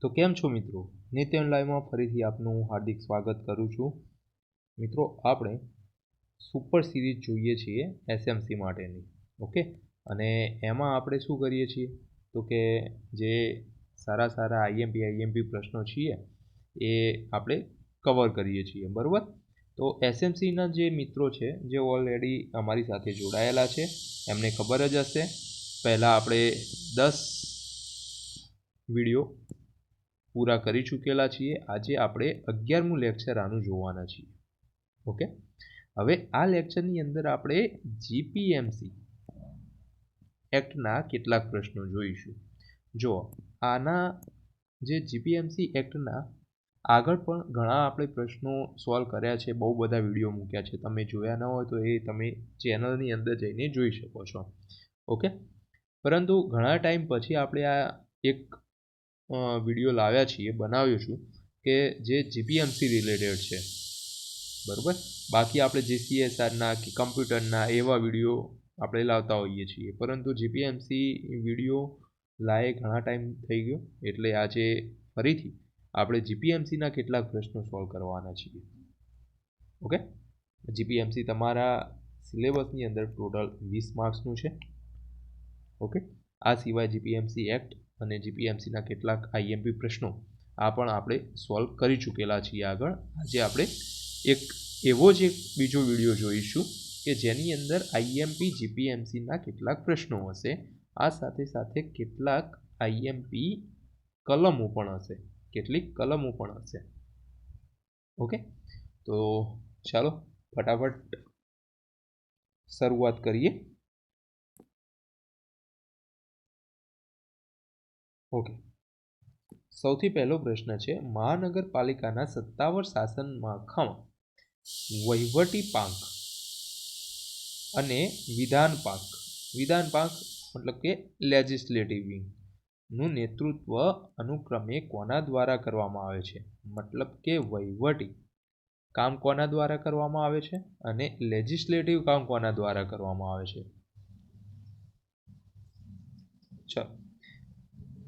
તો કેમ છો મિત્રો? નિત્ય લાઈવમાં ફરીથી આપનું હાર્દિક સ્વાગત કરું છું. મિત્રો, આપણે સુપર સિરીઝ જોઈએ છીએ એસએમસી માટેની. ઓકે, અને એમાં આપણે શું કરીએ છીએ તો કે જે સારા આઈએમપી પ્રશ્નો છીએ એ આપણે કવર કરીએ છીએ, બરાબર? તો એસએમસીના જે મિત્રો છે જે ઓલરેડી અમારી સાથે જોડાયેલા છે એમને ખબર જ હશે. પહેલાં આપણે 10 વિડીયો પૂરા કરી ચૂકેલા છીએ. આજે આપણે 11મું લેક્ચર આનું જોવાના છીએ. ઓકે, હવે આ લેક્ચરની અંદર આપણે જીપીએમસી એક્ટના કેટલાક પ્રશ્નો જોઈશું. જો આના જે જીપીએમસી એક્ટના આગળ પણ ઘણા આપણે પ્રશ્નો સોલ્વ કર્યા છે, બહુ બધા વિડીયો મૂક્યા છે. તમે જોયા ન હોય તો એ તમે ચેનલની અંદર જઈને જોઈ શકો છો. ઓકે, પરંતુ ઘણા ટાઈમ પછી આપણે આ એક વિડીયો લાવ્યા છીએ, બનાવ્યો છું કે જે જીપીએમસી રિલેટેડ છે, બરાબર? બાકી આપણે જીસીએસઆરના કે કમ્પ્યુટરના એવા વિડીયો આપણે લાવતા હોઈએ છીએ, પરંતુ જીપીએમસી વિડીયો લાયે ઘણા ટાઈમ થઈ ગયો, એટલે આજે ફરીથી આપણે જીપીએમસીના કેટલાક પ્રશ્નો સોલ્વ કરવાના છીએ. ઓકે, જીપીએમસી તમારા સિલેબસની અંદર ટોટલ 20 માર્ક્સનું છે. ઓકે, આ સિવાય જીપીએમસી એક્ટ અને જીપીએમસીના કેટલાક આઈએમપી પ્રશ્નો આ પણ આપણે સોલ્વ કરી ચૂકેલા છીએ આગળ. આજે આપણે એક એવો જ એક બીજો વિડીયો જોઈશું કે જેની અંદર આઈએમપી જીપીએમસીના કેટલાક પ્રશ્નો હશે. આ સાથે સાથે કેટલાક આઈએમપી કલમો પણ હશે, કેટલીક કલમો પણ હશે. ઓકે, તો ચાલો ફટાફટ શરૂઆત કરીએ. ઓકે, સૌથી પહેલો પ્રશ્ન છે, મહાનગરપાલિકાના સત્તાવાર શાસન માળખામાં વહીવટી પાંખ અને વિધાન પાંખ મતલબ કે લેજિસ્લેટિવ વિંગ નું નેતૃત્વ અનુક્રમે કોના દ્વારા કરવામાં આવે છે? મતલબ કે વહીવટી કામ કોના દ્વારા કરવામાં આવે છે અને લેજિસ્લેટિવ કામ કોના દ્વારા કરવામાં આવે છે? ચાલો,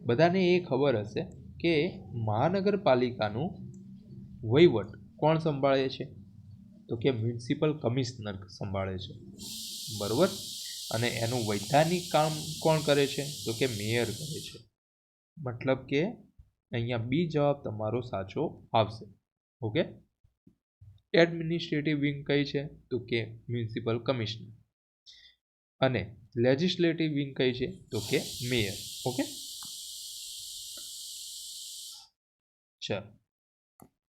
બધાને એ ખબર હશે કે મહાનગરપાલિકાનું વહીવટ કોણ સંભાળે છે? તો કે મ્યુનિસિપલ કમિશનર સંભાળે છે, બરોબર? અને એનું વૈધાનિક કામ કોણ કરે છે? તો કે મેયર કરે છે. મતલબ કે અહીંયા બી જવાબ તમારો સાચો આવશે. ઓકે, એડમિનિસ્ટ્રેટિવ વિંગ કઈ છે? તો કે મ્યુનિસિપલ કમિશનર. અને લેજિસ્લેટિવ વિંગ કઈ છે? તો કે મેયર. ઓકે, ચાલો,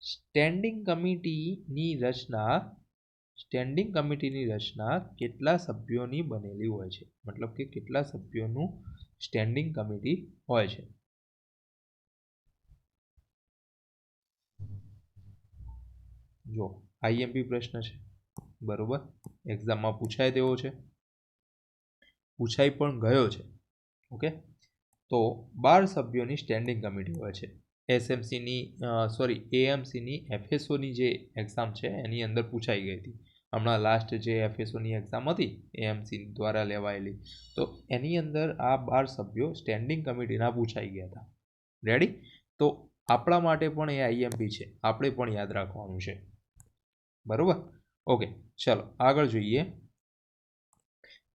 સ્ટેન્ડિંગ કમિટીની રચના કેટલા સભ્યોની બનેલી હોય છે? મતલબ કે કેટલા સભ્યોનું સ્ટેન્ડિંગ કમિટી હોય છે? જો આઈએમપી પ્રશ્ન છે, બરોબર? એક્ઝામમાં પૂછાય તેવો છે, પૂછાઈ પણ ગયો છે. ઓકે, તો 12 સભ્યોની સ્ટેન્ડિંગ કમિટી હોય છે. એએમસીની એફએસઓની જે એક્ઝામ છે એની અંદર પૂછાઈ ગઈ હતી. હમણાં લાસ્ટ જે એફએસઓની એક્ઝામ હતી એએમસી દ્વારા લેવાયેલી, તો એની અંદર આ 12 સભ્યો સ્ટેન્ડિંગ કમિટીના પૂછાઈ ગયા હતા. રેડી? તો આપણા માટે પણ એ આઈએમપી છે, આપણે પણ યાદ રાખવાનું છે, બરોબર? ઓકે, ચાલો આગળ જોઈએ.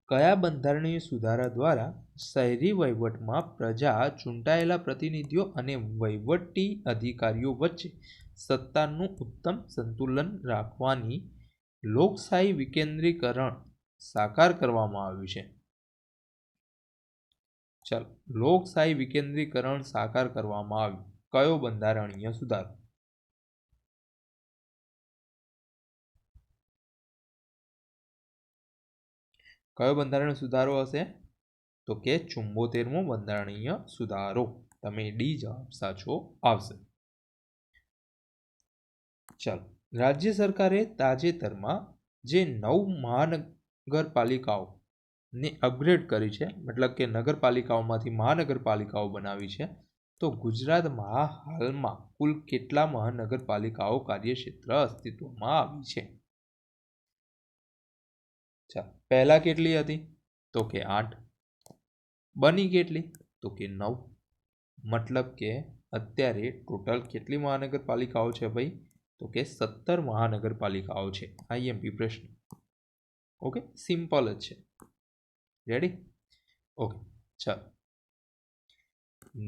કયા બંધારણીય સુધારા દ્વારા શહેરી વહીવટમાં પ્રજા ચૂંટાયેલા પ્રતિનિધિઓ અને વહીવટી અધિકારીઓ વચ્ચે સત્તાનું ઉત્તમ સંતુલન રાખવાની લોકશાહી વિકેન્દ્રીકરણ સાકાર કરવામાં આવ્યું છે? ચાલો, લોકશાહી વિકેન્દ્રીકરણ સાકાર કરવામાં આવ્યું. કયો બંધારણીય સુધારો? કયો બંધારણીય સુધારો હશે? તો કે 74મો બંધારણીય સુધારો. તમે ડી જવાબ સાચો આવશે. ચાલો, રાજ્ય સરકારે તાજેતરમાં જે 9 મહાનગરપાલિકાઓને અપગ્રેડ કરી છે, મતલબ કે નગરપાલિકાઓમાંથી મહાનગરપાલિકાઓ બનાવી છે, તો ગુજરાતમાં હાલમાં કુલ કેટલા મહાનગરપાલિકાઓ કાર્યક્ષેત્ર અસ્તિત્વમાં આવી છે? ચાલો, પહેલા કેટલી હતી? તો કે 8. બની કેટલી? તો કે 9. મતલબ કે અત્યારે ટોટલ કેટલી મહાનગરપાલિકાઓ છે ભાઈ? તો કે 17 મહાનગરપાલિકાઓ છે. આઈએમપી પ્રશ્ન. ઓકે, સિમ્પલ જ છે. રેડી? ઓકે, ચાલો.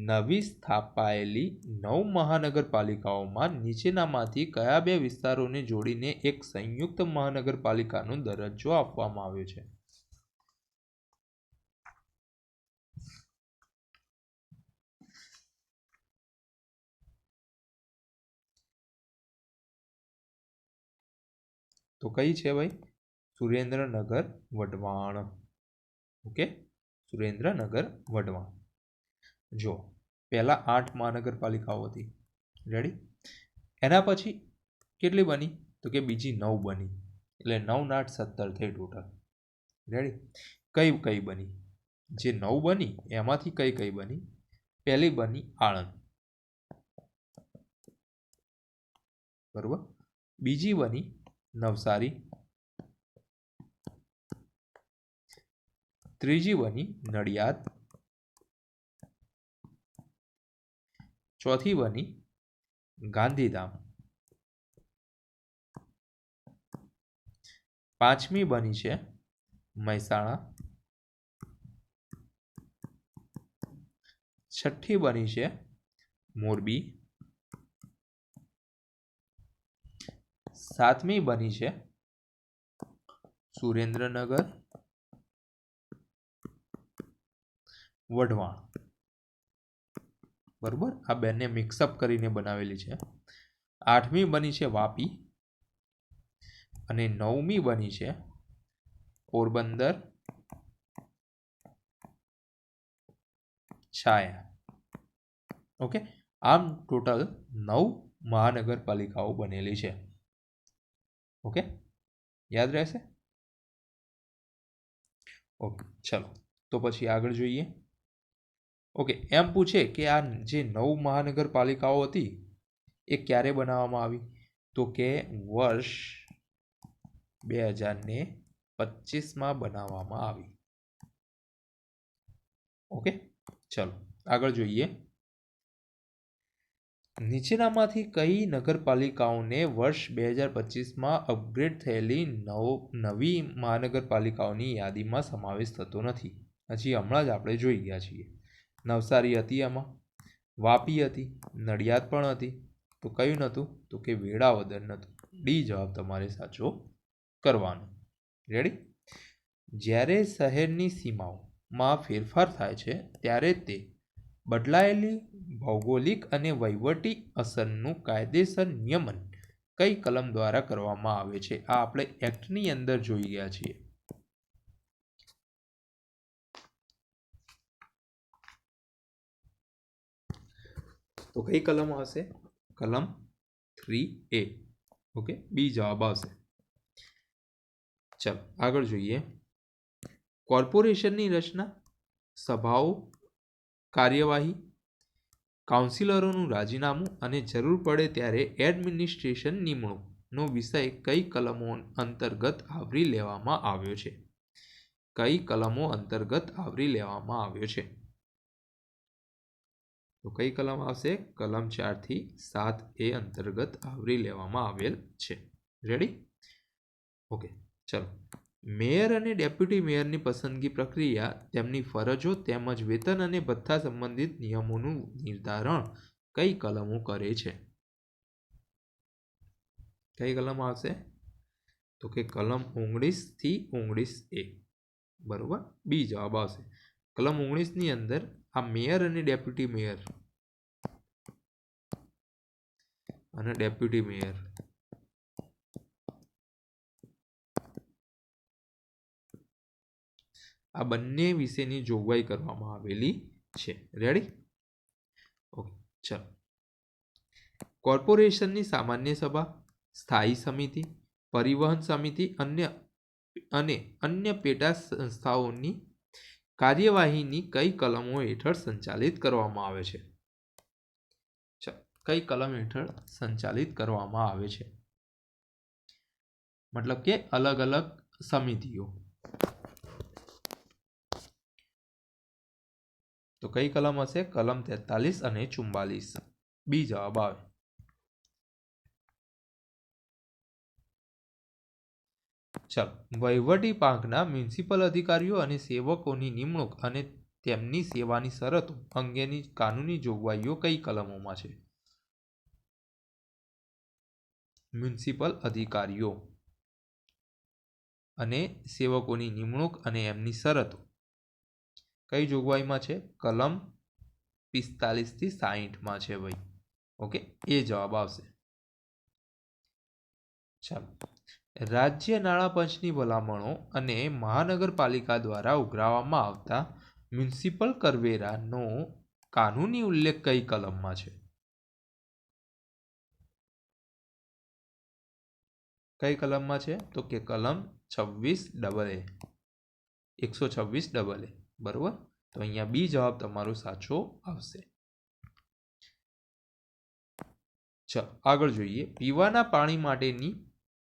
નવી સ્થાપાયેલી 9 મહાનગરપાલિકાઓમાં નીચેનામાંથી કયા બે વિસ્તારોને જોડીને એક સંયુક્ત મહાનગરપાલિકાનો દરજ્જો આપવામાં આવ્યો છે? તો કઈ છે ભાઈ? સુરેન્દ્રનગર વઢવાણ. ઓકે, સુરેન્દ્રનગર વઢવાણ. જો પહેલા 8 મહાનગરપાલિકાઓ હતી. રેડી? એના પછી કેટલી બની? તો કે બીજી 9 બની. એટલે 9 ને 8 17 થઈ ટોટલ. રેડી? કઈ કઈ બની? જે 9 બની એમાંથી કઈ કઈ બની? પહેલી બની આણંદ. બરોબર? બીજી બની નવસારી. ત્રીજી બની નડિયાદ. ચોથી બની ગાંધીધામ. પાંચમી બની છે મહેસાણા. છઠ્ઠી બની છે મોરબી. સાતમી બની છે સુરેન્દ્રનગર વઢવાણ. બરોબર? આ બેને મિક્સઅપ કરીને બનાવેલી છે. આઠમી બની છે વાપી. અને 9મી બની છે પોરબંદર છાયા. ઓકે, આમ ટોટલ 9 મહાનગરપાલિકાઓ બનેલી છે. ઓકે, યાદ રહેશે? ઓકે, ચલો તો પછી આગળ જોઈએ. ઓકે, એમ પૂછે કે આ જે 9 મહાનગરપાલિકાઓ હતી એ ક્યારે બનાવવામાં આવી? તો કે વર્ષ 2025માં બનાવવામાં આવી. ઓકે, ચલો આગળ જોઈએ. નીચેનામાંથી કઈ નગરપાલિકાઓને વર્ષ 2025માં અપગ્રેડ થયેલી નવી મહાનગરપાલિકાઓની યાદીમાં સમાવેશ થતો નથી? હજી હમણાં જ આપણે જોઈ ગયા છીએ. નવસારી હતી એમાં, વાપી હતી, નડિયાદ પણ હતી. તો કયું નહોતું? તો કે વેળાવદર નહોતું. ડી જવાબ તમારે સાચો કરવાનો. રેડી? જ્યારે શહેરની સીમાઓમાં ફેરફાર થાય છે ત્યારે તે બદલાયેલી ભૌગોલિક અને વહીવટી અસરનું કાયદેસર નિયમન કઈ કલમ દ્વારા કરવામાં આવે છે? આ આપણે એક્ટની અંદર જોઈ ગયા છીએ. તો કઈ કલમ આવશે? કલમ 3A. ઓકે, બી જવાબ આવશે. ચલો આગળ જોઈએ. કોર્પોરેશનની રચના, સભાઓ, કાર્યવાહી, કાઉન્સિલરોનું રાજીનામું અને જરૂર પડે ત્યારે એડમિનિસ્ટ્રેશન નિમણૂકનો વિષય કઈ કલમો અંતર્ગત આવરી લેવામાં આવ્યો છે? કઈ કલમો અંતર્ગત આવરી લેવામાં આવ્યો છે? તો કઈ કલમ આવશે? કલમ 4 થી 7A અંતર્ગત આવરી લેવામાં આવેલ છે. રેડી? ઓકે, ચલો. મેયર અને ડેપ્યુટી મેયરની પસંદગી પ્રક્રિયા, તેમની ફરજો તેમજ વેતન અને ભથ્થા સંબંધિત નિયમોનું નિર્ધારણ કઈ કલમો કરે છે? કઈ કલમ આવશે? તો કે કલમ 19 થી 19A. બરોબર? બી જવાબ આવશે. કલમ 19ની અંદર આ મેયર અને ડેપ્યુટી મેયર આ બંને વિશેની જોગવાઈ કરવામાં આવેલી છે. રેડી? ઓકે, ચલો. કોર્પોરેશનની સામાન્ય સભા, સ્થાયી સમિતિ, પરિવહન સમિતિ અને અન્ય પેટા સંસ્થાઓની કાર્યવાહીની કઈ કલમો હેઠળ સંચાલિત કરવામાં આવે છે? કઈ કલમ હેઠળ સંચાલિત કરવામાં આવે છે? મતલબ કે અલગ અલગ સમિતિઓ. તો કઈ કલમ હશે? કલમ 43 અને 44. બી જવાબ આવે. ચાલો, વહીવટી પાંખના મ્યુનિસિપલ અધિકારીઓ અને સેવકોની નિમણૂક અને તેમની સેવાની શરતો અંગેની કાનૂની જોગવાઈઓ કઈ કલમોમાં છે? મ્યુનિસિપલ અધિકારીઓ અને સેવકોની નિમણૂક અને એમની શરતો કઈ જોગવાઈમાં છે? કલમ 45 થી 60 છે ભાઈ. ઓકે, એ જવાબ આવશે. ચાલો, રાજ્ય નાણાં પંચની ભલામણો અને મહાનગરપાલિકા દ્વારા ઉઘરાવવામાં આવતા મ્યુનિસિપલ કરવેરાનો કાનૂની ઉલ્લેખ કઈ કલમમાં છે? કઈ કલમમાં છે? તો કે કલમ 26AA, 126AA. બરોબર, તો અહીંયા બી જવાબ તમારો સાચો આવશે. ચાલો, આગળ જોઈએ. પીવાના પાણી માટેની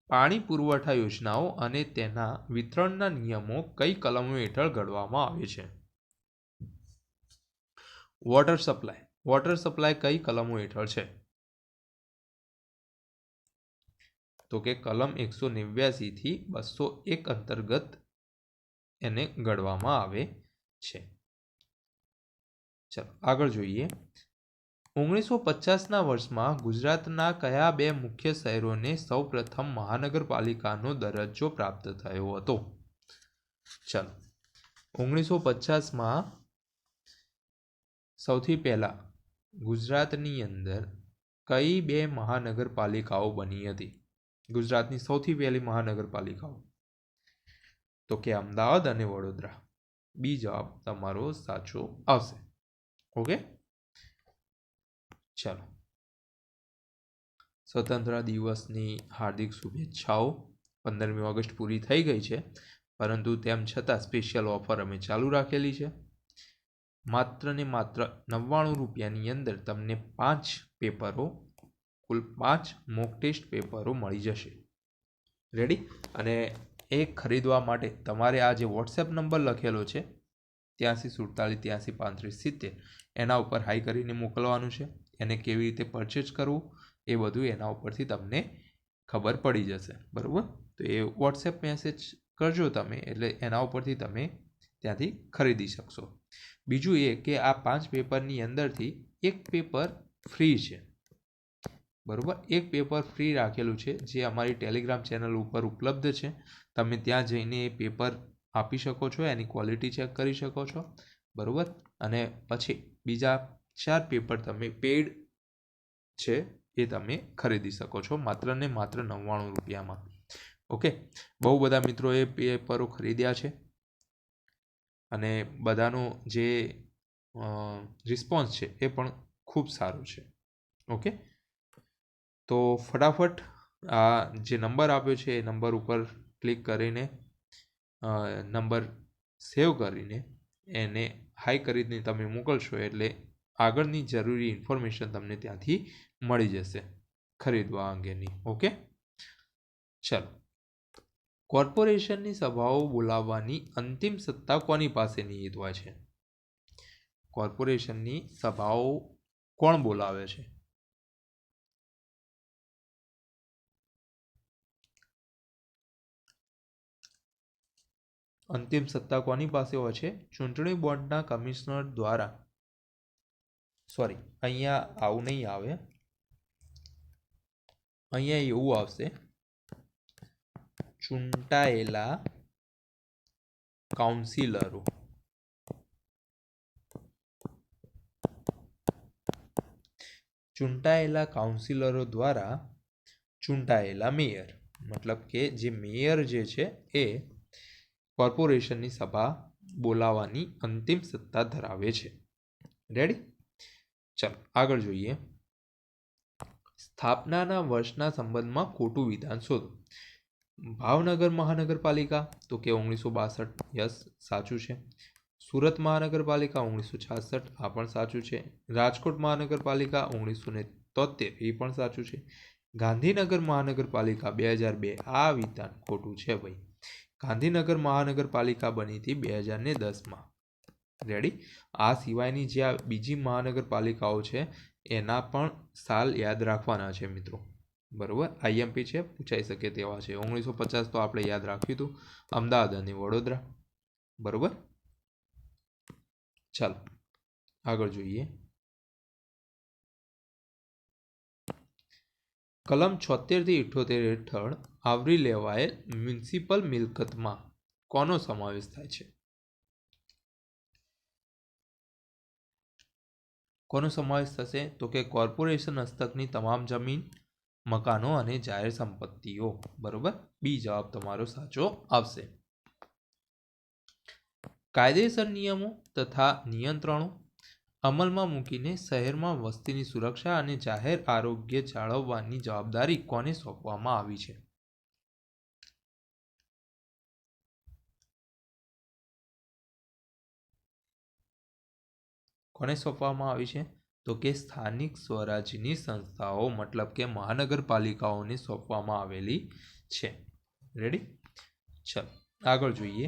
પાણી પુરવઠા યોજનાઓ અને તેના વિતરણના નિયમો કઈ કલમો હેઠળ ઘડવામાં આવે છે? વોટર સપ્લાય કઈ કલમો હેઠળ છે? તો કે કલમ 189 થી 201 અંતર્ગત એને ઘડવામાં આવે છે. ચાલો, આગળ જોઈએ. 1950ના વર્ષમાં ગુજરાતના કયા બે મુખ્ય શહેરોને સૌપ્રથમ મહાનગરપાલિકાનો દરજ્જો પ્રાપ્ત થયો હતો? ચાલો, 1950માં સૌથી પહેલા ગુજરાતની અંદર કઈ બે મહાનગરપાલિકાઓ બની હતી? ગુજરાતની સૌથી પહેલી મહાનગરપાલિકાઓ તો કે અમદાવાદ અને વડોદરા. બી જવાબ તમારો સાચો આવશે. ઓકે, ચાલો, સ્વતંત્ર દિવસની હાર્દિક શુભેચ્છાઓ. 15મી ઓગસ્ટ પૂરી થઈ ગઈ છે, પરંતુ તેમ છતાં સ્પેશિયલ ઓફર અમે ચાલુ રાખેલી છે. માત્ર ને માત્ર 99 રૂપિયાની અંદર તમને 5 પેપરો, કુલ 5 મોક ટેસ્ટ પેપરો મળી જશે. રેડી? અને એ ખરીદવા માટે તમારે આ જે વોટ્સએપ નંબર લખેલો છે 83 47 83 35 70, એના ઉપર હાઈ કરીને મોકલવાનું છે. એને કેવી રીતે પરચેજ કરવું એ બધું એના ઉપરથી તમને ખબર પડી જશે. બરાબર? તો એ વોટ્સએપ મેસેજ કરજો તમે, એટલે એના ઉપરથી તમે ત્યાંથી ખરીદી શકશો. બીજું એ કે આ 5 પેપરની અંદરથી એક પેપર ફ્રી છે. બરાબર? એક પેપર ફ્રી રાખેલું છે જે અમારી ટેલિગ્રામ ચેનલ ઉપર ઉપલબ્ધ છે. તમે ત્યાં જઈને એ પેપર આપી શકો છો, એની ક્વોલિટી ચેક કરી શકો છો. બરાબર? અને પછી બીજા 4 પેપર તમે પેડ છે એ તમે ખરીદી શકો છો માત્ર ને માત્ર 99 રૂપિયામાં. ઓકે, બહુ બધા મિત્રોએ પેપરો ખરીદ્યા છે અને બધાનો જે રિસ્પોન્સ છે એ પણ ખૂબ સારો છે. ઓકે, તો ફટાફટ આ જે નંબર આપ્યો છે એ નંબર ઉપર ક્લિક કરીને નંબર સેવ કરીને એને હાઈ કરીને તમે મોકલશો એટલે આગળની જરૂરી ઇન્ફોર્મેશન તમને ત્યાંથી મળી જશે ખરીદવા અંગેની. ઓકે, ચાલો. કોર્પોરેશનની સભાઓ બોલાવવાની અંતિમ સત્તા કોની પાસે નિહિત હોય છે? કોર્પોરેશનની સભાઓ કોણ બોલાવે છે? અંતિમ સત્તા કોની પાસે હોય છે? ચૂંટણી બોર્ડના કમિશનર દ્વારા. સોરી, અહીંયા આવું નહીં આવે, અહીંયા એવું આવશે, ચૂંટાયેલા કાઉન્સિલરો. ચૂંટાયેલા કાઉન્સિલરો દ્વારા ચૂંટાયેલા મેયર, મતલબ કે જે મેયર જે છે એ કોર્પોરેશનની સભા બોલાવવાની અંતિમ સત્તા ધરાવે છે. રેડી? ચાલો, આગળ જોઈએ. સ્થાપનાના વર્ષના સંબંધમાં ખોટું વિધાન શોધો. ભાવનગર મહાનગરપાલિકા તો કે 1962. યસ, સાચું છે. સુરત મહાનગરપાલિકા 1966. આ પણ સાચું છે. રાજકોટ મહાનગરપાલિકા 1973. એ પણ સાચું છે. ગાંધીનગર મહાનગરપાલિકા 2002. આ વિધાન ખોટું છે ભાઈ. ગાંધીનગર મહાનગરપાલિકા બની હતી 2010માં. રેડી? આ સિવાયની જે આ બીજી મહાનગરપાલિકાઓ છે એના પણ સાલ યાદ રાખવાના છે મિત્રો. બરોબર, આઈએમપી છે, પૂછાઈ શકે તેવા છે. 1950 તો આપણે યાદ રાખ્યું હતું, અમદાવાદ અને વડોદરા. બરોબર, ચાલો આગળ જોઈએ. કલમ 76 થી 78 હેઠળ આવરી લેવાયેલ મ્યુનિસિપલ મિલકતમાં કોનો સમાવેશ થાય છે? કોનો સમાવેશ થશે? તો કે કોર્પોરેશન હસ્તકની તમામ જમીન, મકાનો અને જાહેર સંપત્તિઓ. બરોબર, બી જવાબ તમારો સાચો આવશે. કાયદેસર નિયમો તથા નિયંત્રણો અમલમાં મૂકીને શહેરમાં વસ્તીની સુરક્ષા અને જાહેર આરોગ્ય જાળવવાની જવાબદારી કોને સોંપવામાં આવી છે? કોને સોંપવામાં આવી છે? તો કે સ્થાનિક સ્વરાજ્યની સંસ્થાઓ મતલબ કે મહાનગરપાલિકાઓને સોંપવામાં આવેલી છે. રેડી? ચાલો આગળ જોઈએ.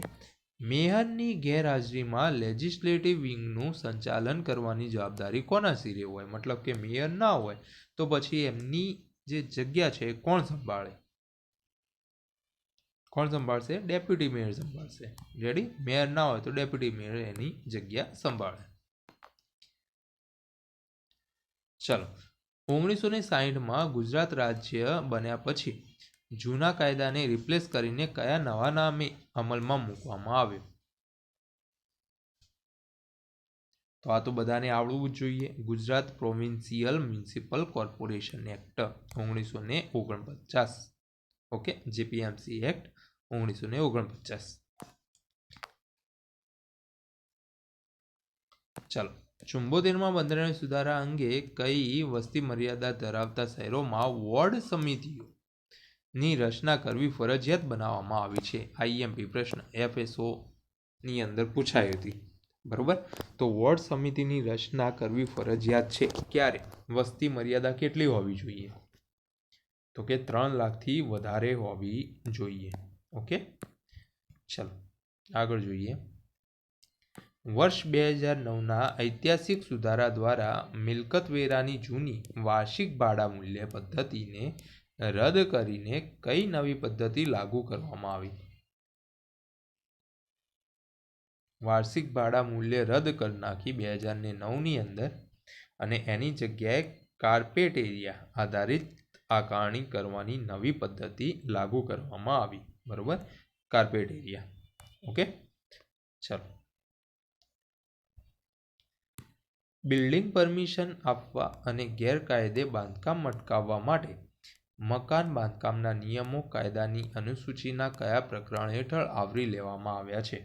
મેયરની ગેરહાજરીમાં લેજિસ્લેટિવ વિંગનું સંચાલન કરવાની જવાબદારી કોના સિરે હોય? મતલબ કે મેયર ના હોય તો પછી એમની જે જગ્યા છે કોણ સંભાળે? કોણ સંભાળશે? ડેપ્યુટી મેયર સંભાળશે. રેડી? મેયર ના હોય તો ડેપ્યુટી મેયર એની જગ્યા સંભાળે. ચલો, 1960માં ગુજરાત રાજ્ય બન્યા પછી જૂના કાયદાને રિપ્લેસ કરીને કયા નવા નામે અમલમાં મૂકવામાં આવ્યો? તો આ તો બધાને આવડવું જ જોઈએ. Gujarat provincial municipal corporation act 1949. Okay, GPMC act 1949. ચાલો, 74માં બંધારણ સુધારા અંગે કઈ વસ્તી મર્યાદા ધરાવતા શહેરોમાં વોર્ડ સમિતિઓની રચના કરવી ફરજિયાત બનાવવામાં આવી છે? આઈએમપી પ્રશ્ન FSO ની અંદર પૂછાઈ હતી. બરોબર, તો વોર્ડ સમિતિની રચના કરવી ફરજિયાત છે. ક્યારે? વસ્તી મર્યાદા કેટલી હોવી જોઈએ? તો કે 3 લાખથી વધારે હોવી જોઈએ. ઓકે, ચલો આગળ જોઈએ. વર્ષ 2009ના ઐતિહાસિક સુધારા દ્વારા મિલકત વેરાની જૂની વાર્ષિક ભાડા મૂલ્ય પદ્ધતિને રદ કરીને કઈ નવી પદ્ધતિ લાગુ કરવામાં આવી? વાર્ષિક ભાડા મૂલ્ય રદ કરી નાખી 2009ની અંદર, અને એની જગ્યાએ કાર્પેટ એરિયા આધારિત આકારણી કરવાની નવી પદ્ધતિ લાગુ કરવામાં આવી. બરોબર, કાર્પેટ એરિયા. ઓકે, ચલો. બિલ્ડિંગ પરમિશન આપવા અને ગેરકાયદે બાંધકામ અટકાવવા માટે મકાન બાંધકામના નિયમો કાયદાની અનુસૂચિના કયા પ્રકરણ હેઠળ આવરી લેવામાં આવ્યા છે?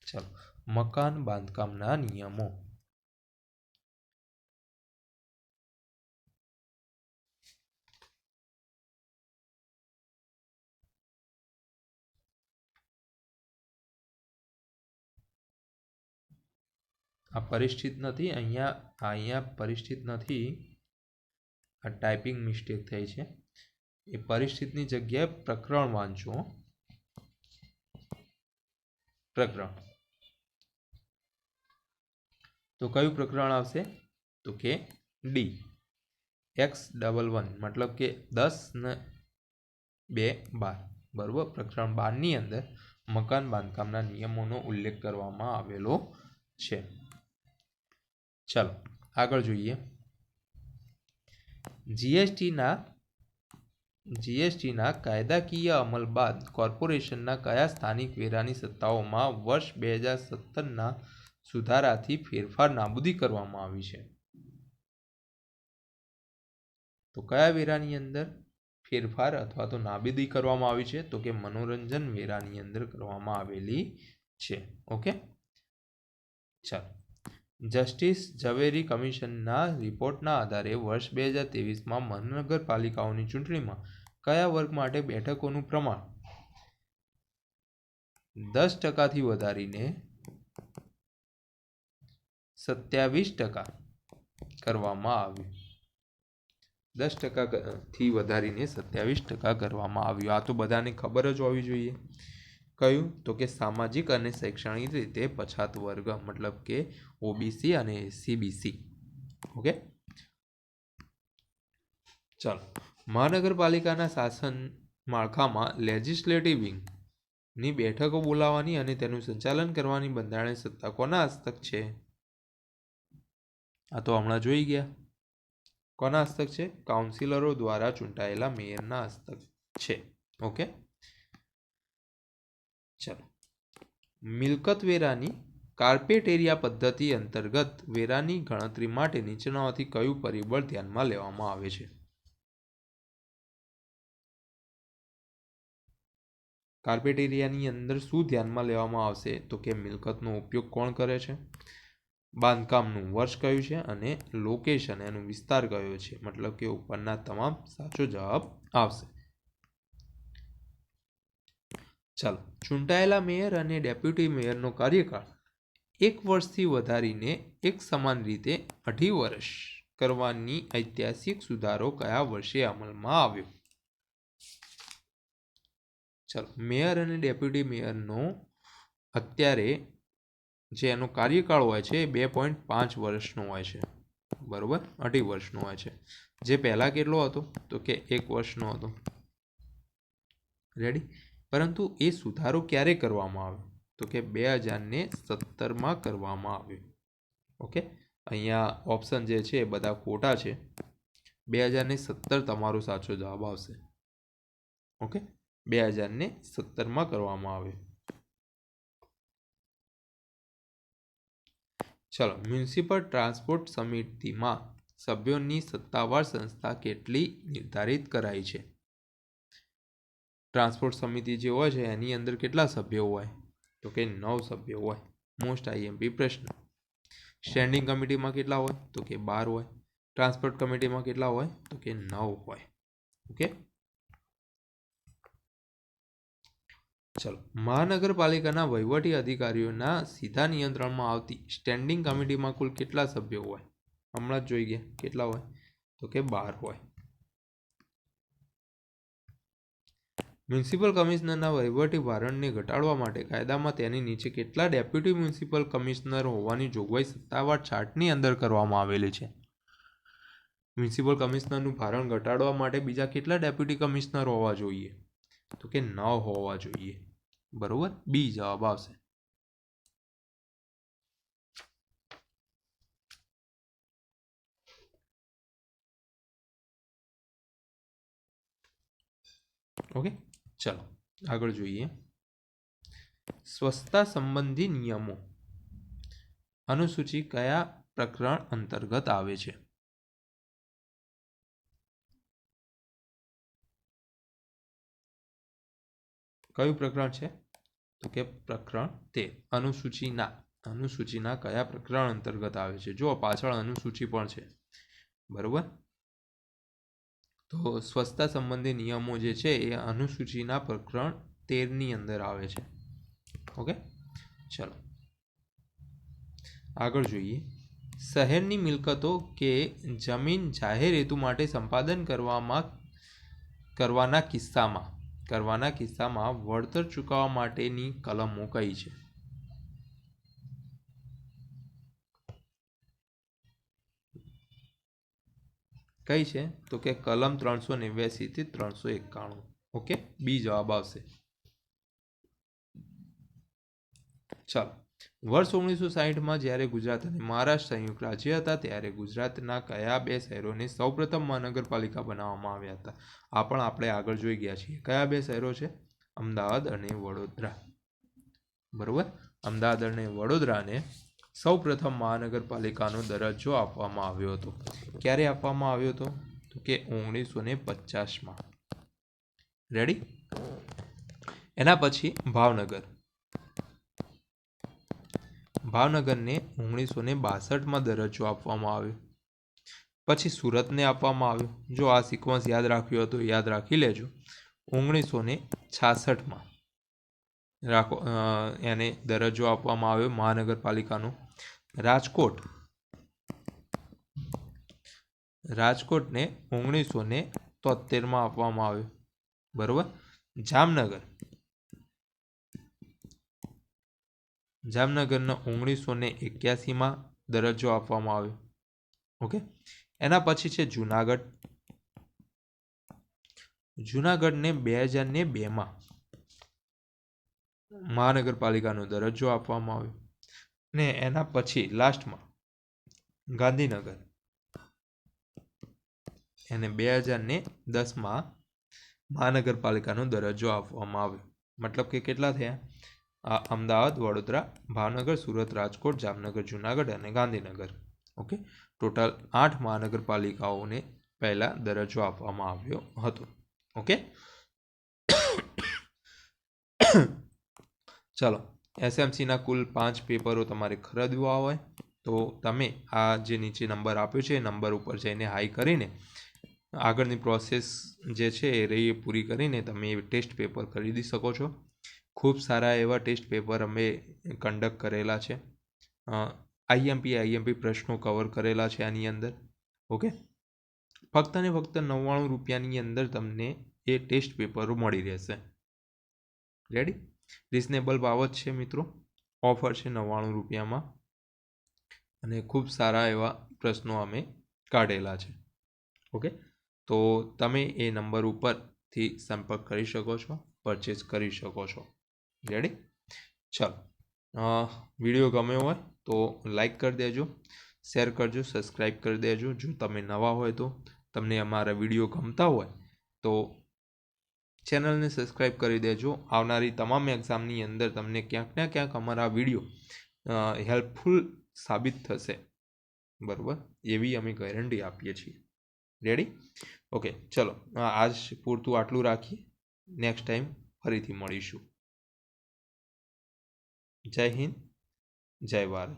ચલો, મકાન બાંધકામના નિયમો. આ પરિસ્થિત નથી, અહીંયા પરિસ્થિત નથી, આ ટાઈપિંગ મિસ્ટેક થઈ છે. એ પરિસ્થિતિની જગ્યાએ પ્રકરણ વાંચો. પ્રકરણ. તો કયું પ્રકરણ આવશે? તો કે ડી, X11, મતલબ કે 10 ને 2 12. બરોબર, પ્રકરણ 12ની અંદર મકાન બાંધકામના નિયમોનો ઉલ્લેખ કરવામાં આવેલો છે. ચાલો આગળ જોઈએ. જીએસટીના કાયદાકીય અમલ બાદ કોર્પોરેશનના કયા સ્થાનિક વેરાની સત્તાઓમાં વર્ષ 2017ના સુધારાથી ફેરફાર નાબૂદી કરવામાં આવી છે? તો કયા વેરાની અંદર ફેરફાર અથવા તો નાબૂદી કરવામાં આવી છે? તો કે મનોરંજન વેરાની અંદર કરવામાં આવેલી છે. ઓકે, ચાલો. જસ્ટિસ ઝવેરી કમિશનના રિપોર્ટના આધારે વર્ષ 2023માં મહાનગરપાલિકાઓની ચૂંટણીમાં કયા વર્ગ માટે બેઠકોનું પ્રમાણ 10%થી વધારીને 27% કરવામાં આવ્યું? 10%થી વધારીને 27% કરવામાં આવ્યું. આ તો બધાને ખબર જ હોવી જોઈએ. કયું? તો કે સામાજિક અને શૈક્ષણિક રીતે પછાત વર્ગ, મતલબ કે ઓબીસી અને સીબીસી. ઓકે, ચાલો. મહાનગરપાલિકાના શાસન માળખામાં લેજિસ્લેટિવ વિંગની બેઠકો બોલાવવાની અને તેનું સંચાલન કરવાની બંધારણીય સત્તા કોના હસ્તક છે? આ તો હમણાં જોઈ ગયા. કોના હસ્તક છે? કાઉન્સિલરો દ્વારા ચૂંટાયેલા મેયરના હસ્તક છે. ઓકે, ચાલો. મિલકત વેરાની કાર્પેટેરિયા પદ્ધતિ અંતર્ગત વેરાની ગણતરી માટે નીચેનામાંથી કયું પરિબળ ધ્યાનમાં લેવામાં આવે છે? કાર્પેટેરિયાની અંદર શું ધ્યાનમાં લેવામાં આવશે? તો કે મિલકતનો ઉપયોગ કોણ કરે છે, બાંધકામનું વર્ષ કયું છે, અને લોકેશન એનો વિસ્તાર કયો છે. મતલબ કે ઉપરના તમામ સાચો જવાબ આવશે. ચાલો. ચૂંટાયેલા મેયર અને ડેપ્યુટી મેયરનો કાર્યકાળ 1 વર્ષથી વધારીને એક સમાન રીતે 2.5 વર્ષ કરવાની ઐતિહાસિક સુધારો કયા વર્ષે અમલમાં આવ્યો? ચાલો. મેયર અને ડેપ્યુટી મેયરનો અત્યારે જે એનો કાર્યકાળ હોય છે એ 2.5 વર્ષનો હોય છે. બરોબર, 2.5 વર્ષનો હોય છે. જે પહેલા કેટલો હતો? તો કે 1 વર્ષનો હતો. રેડી? પરંતુ એ સુધારો ક્યારે કરવામાં આવ્યો? તો કે 2017માં કરવામાં આવ્યો. ઓકે, અહીંયા ઓપ્શન જે છે એ બધા ખોટા છે. 2017 તમારો સાચો જવાબ આવશે. ઓકે, 2017માં કરવામાં આવ્યો. ચલો. મ્યુનિસિપલ ટ્રાન્સપોર્ટ સમિતિમાં સભ્યોની સત્તાવાર સંસ્થા કેટલી નિર્ધારિત કરાઈ છે? ટ્રાન્સપોર્ટ સમિતિ જે હોય છે એની અંદર કેટલા સભ્યો હોય? તો કે 9 સભ્યો હોય. મોસ્ટ આઈએમપી પ્રશ્ન. સ્ટેન્ડિંગ કમિટીમાં કેટલા હોય? તો કે 12 હોય. ટ્રાન્સપોર્ટ કમિટીમાં કેટલા હોય? તો કે 9 હોય. ઓકે, ચલો. મહાનગરપાલિકાના વહીવટી અધિકારીઓના સીધા નિયંત્રણમાં આવતી સ્ટેન્ડિંગ કમિટીમાં કુલ કેટલા સભ્યો હોય? હમણાં જ જોઈ ગયા. કેટલા હોય? તો કે 12 હોય. મ્યુનિસિપલ કમિશનરના વહીવટી ભારણને ઘટાડવા માટે કાયદામાં તેની નીચે કેટલા ડેપ્યુટી મ્યુનિસિપલ કમિશનર હોવાની જોગવાઈ સત્તાવાર ચાર્ટની અંદર કરવામાં આવેલી છે? મ્યુનિસિપલ કમિશનરનું ભારણ ઘટાડવા માટે બીજા કેટલા ડેપ્યુટી કમિશનર હોવા જોઈએ? તો કે 9 હોવા જોઈએ. બરોબર, બી જવાબ આવશે. ઓકે, ચલો આગળ જોઈએ. સ્વચ્છતા સંબંધી નિયમો અનુસૂચિ કયા પ્રકરણ અંતર્ગત આવે છે? કયું પ્રકરણ છે? તો કે પ્રકરણ 13. અનુસૂચિના કયા પ્રકરણ અંતર્ગત આવે છે? જો પાછળ અનુસૂચિ પણ છે. બરોબર, તો સ્વચ્છતા સંબંધી નિયમો જે છે એ અનુસૂચિના પ્રકરણ 13ની અંદર આવે છે. ઓકે, ચલો આગળ જોઈએ. શહેરની મિલકતો કે જમીન જાહેર હેતુ માટે સંપાદન કરવાના કિસ્સામાં વળતર ચૂકવવા માટેની કલમો કઈ છે? કઈ છે? તો કે કલમ 389 થી 391. ઓકે, બી જવાબ આવશે. ચાલો. વર્ષ 1960માં જ્યારે ગુજરાત અને મહારાષ્ટ્ર સંયુક્ત રાજ્ય હતા ત્યારે ગુજરાતના કયા 2 શહેરોને સૌપ્રથમ મહાનગરપાલિકા બનાવવામાં આવ્યા હતા? આ પણ આપણે આગળ જોઈ ગયા છીએ. કયા 2 શહેરો છે? અમદાવાદ અને વડોદરા. બરોબર, અમદાવાદ અને વડોદરાને સૌપ્રથમ મહાનગરપાલિકાનો દરજ્જો આપવામાં આવ્યો હતો. ક્યારે આપવામાં આવ્યો હતો? તો કે 1950માં. રેડી? એના પછી ભાવનગરને 1962માં દરજ્જો આપવામાં આવ્યો. પછી સુરતને આપવામાં આવ્યો. જો આ સિક્વન્સ યાદ રાખ્યો હતો યાદ રાખી લેજો. 1966માં એને દરજ્જો આપવામાં આવ્યો મહાનગરપાલિકાનો. રાજકોટને 1973માં આપવામાં આવ્યો. બરોબર. જામનગરનો 1981માં દરજ્જો આપવામાં આવ્યો. ઓકે, એના પછી છે જુનાગઢ. જુનાગઢને 2002માં મહાનગરપાલિકાનો દરજ્જો આપવામાં આવ્યો. ને એના પછી લાસ્ટમાં ગાંધીનગર, એને 2010માં મહાનગરપાલિકાનો દરજ્જો આપવામાં આવ્યો. મતલબ કે કેટલા થયા? અમદાવાદ, વડોદરા, ભાવનગર, સુરત, રાજકોટ, જામનગર, જુનાગઢ અને ગાંધીનગર. ઓકે, ટોટલ 8 મહાનગરપાલિકાઓને પહેલા દરજ્જો આપવામાં આવ્યો હતો. ઓકે, ચાલો, એસએમસીના કુલ 5 પેપરો તમારે ખરીદવા હોય તો તમે આ જે નીચે નંબર આપ્યો છે એ નંબર ઉપર જઈને હાઈ કરીને આગળની પ્રોસેસ જે છે એ રહી પૂરી કરીને તમે ટેસ્ટ પેપર ખરીદી શકો છો. ખૂબ સારા એવા ટેસ્ટ પેપર અમે કન્ડક્ટ કરેલા છે. આઈએમપી પ્રશ્નો કવર કરેલા છે આની અંદર. ઓકે, ફક્ત ને ફક્ત 99 રૂપિયાની અંદર તમને એ ટેસ્ટ પેપરો મળી રહેશે. રેડી? રિઝનેબલ બાબત છે મિત્રો, ઓફર છે 99 રૂપિયામાં અને ખૂબ સારા એવા પ્રશ્નો અમે કાઢેલા છે. ઓકે, તો તમે એ નંબર ઉપરથી સંપર્ક કરી શકો છો, પરચેસ કરી શકો છો. રેડી? ચાલો, વિડીયો ગમ્યો હોય તો લાઈક કરી દેજો, શેર કરજો, સબસ્ક્રાઈબ કરી દેજો. જો તમે નવા હોય તો તમને અમારા વિડીયો ગમતા હોય તો ચેનલને સબસ્ક્રાઈબ કરી દેજો. આવનારી તમામ એક્ઝામની અંદર તમને ક્યાંક ને ક્યાંક અમારા વિડીયો હેલ્પફુલ સાબિત થશે. બરાબર, એવી અમે ગેરંટી આપીએ છીએ. રેડી? ઓકે, ચલો, આજ પૂરતું આટલું રાખીએ. નેક્સ્ટ ટાઈમ ફરીથી મળીશું. જય હિન્દ, જય ભારત.